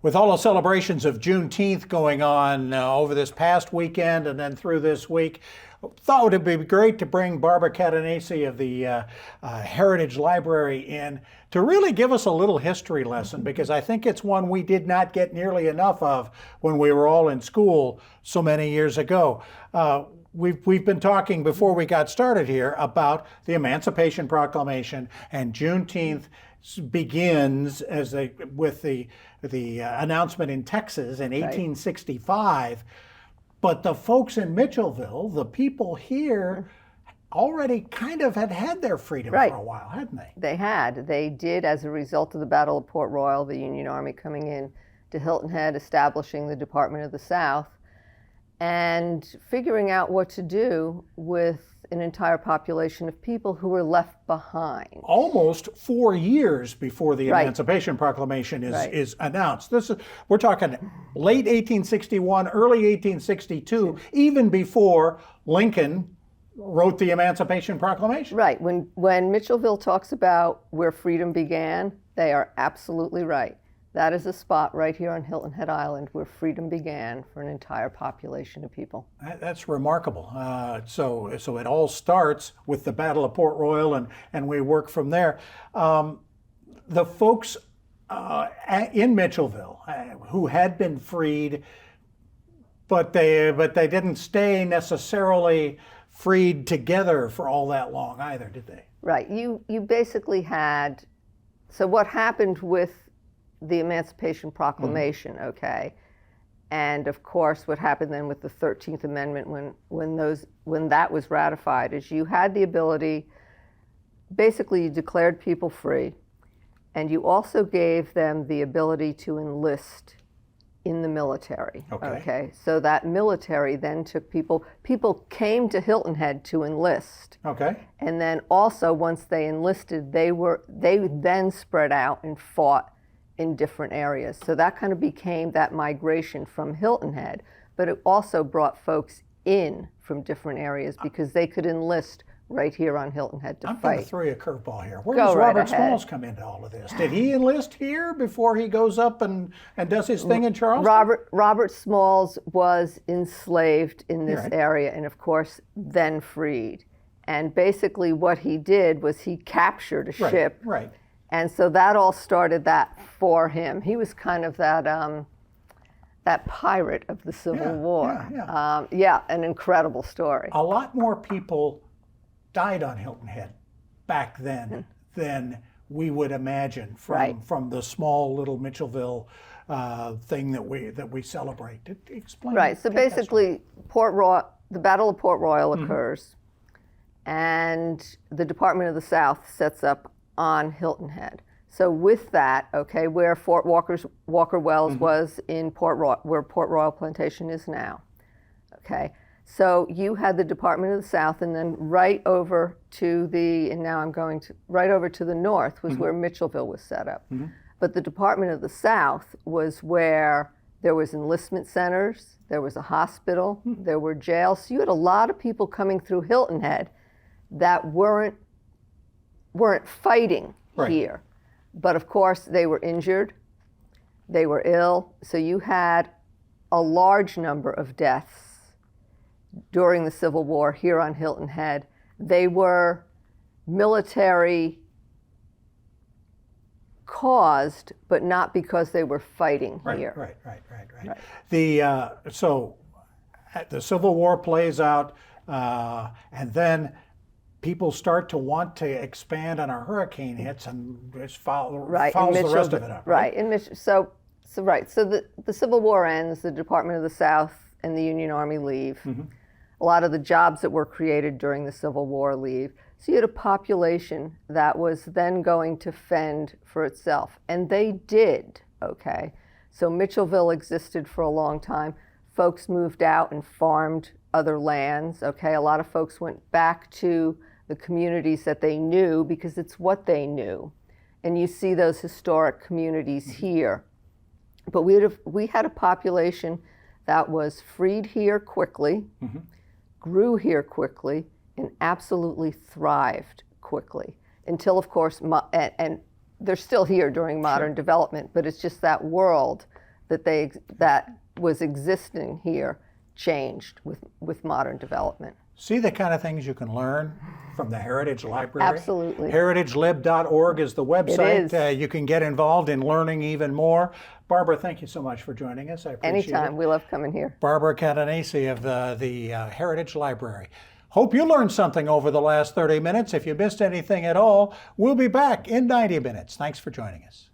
With all the celebrations of Juneteenth going on over this past weekend and then through this week, thought it would be great to bring Barbara Catenaci of the Heritage Library in to really give us a little history lesson, because I think it's one we did not get nearly enough of when we were all in school so many years ago. We've been talking before we got started here about the Emancipation Proclamation, and Juneteenth begins with the announcement in Texas in 1865. But the folks in Mitchellville, the people here, already kind of had their freedom for a while, hadn't they? They had. They did, as a result of the Battle of Port Royal, the Union Army coming in to Hilton Head, establishing the Department of the South, and figuring out what to do with an entire population of people who were left behind. Almost 4 years before the Emancipation Proclamation is announced. We're talking late 1861, early 1862, even before Lincoln wrote the Emancipation Proclamation. Right. When Mitchellville talks about where freedom began, they are absolutely right. That is a spot right here on Hilton Head Island where freedom began for an entire population of people. That's remarkable. So it all starts with the Battle of Port Royal, and we work from there. The folks in Mitchellville who had been freed, but they didn't stay necessarily freed together for all that long either, did they? Right. You basically had, so what happened with the Emancipation Proclamation, and of course what happened then with the 13th Amendment when that was ratified is you had the ability, basically you declared people free, and you also gave them the ability to enlist in the military. So that military then took people came to Hilton Head to enlist. And then also once they enlisted, they then spread out and fought in different areas. So that kind of became that migration from Hilton Head, but it also brought folks in from different areas because they could enlist right here on Hilton Head to fight. I'm going to throw you a curveball here. Where does Robert Smalls come into all of this? Did he enlist here before he goes up and does his thing in Charleston? Robert Smalls was enslaved in this area and of course then freed. And basically what he did was he captured a ship. And so that all started that for him. He was kind of that pirate of the Civil War. An incredible story. A lot more people died on Hilton Head back then than we would imagine from the small little Mitchellville thing that we celebrate. Explain. So basically, the Battle of Port Royal occurs, and the Department of the South sets up on Hilton Head. So with that, where Fort Walker Wells was in where Port Royal Plantation is now. So you had the Department of the South, and then right over to the north was where Mitchellville was set up. But the Department of the South was where there was enlistment centers, there was a hospital, there were jails. So you had a lot of people coming through Hilton Head that weren't fighting here. But of course, they were injured, they were ill, so you had a large number of deaths during the Civil War here on Hilton Head. They were military caused, but not because they were fighting here. So the Civil War plays out, and then people start to want to expand and a hurricane hits and just follows the rest of it up. So the Civil War ends, the Department of the South and the Union Army leave. A lot of the jobs that were created during the Civil War leave. So you had a population that was then going to fend for itself. And they did, So Mitchellville existed for a long time. Folks moved out and farmed other lands, A lot of folks went back to the communities that they knew because it's what they knew. And you see those historic communities here. But we had a population that was freed here quickly, grew here quickly, and absolutely thrived quickly until, of course, and they're still here during modern development, but it's just that world that was existing here changed with modern development. See the kind of things you can learn from the Heritage Library? Absolutely. heritagelib.org is the website. It is. You can get involved in learning even more. Barbara, thank you so much for joining us. I appreciate Anytime. it. We love coming here. Barbara Catenaci of the Heritage Library. Hope you learned something over the last 30 minutes. If you missed anything at all, we'll be back in 90 minutes. Thanks for joining us.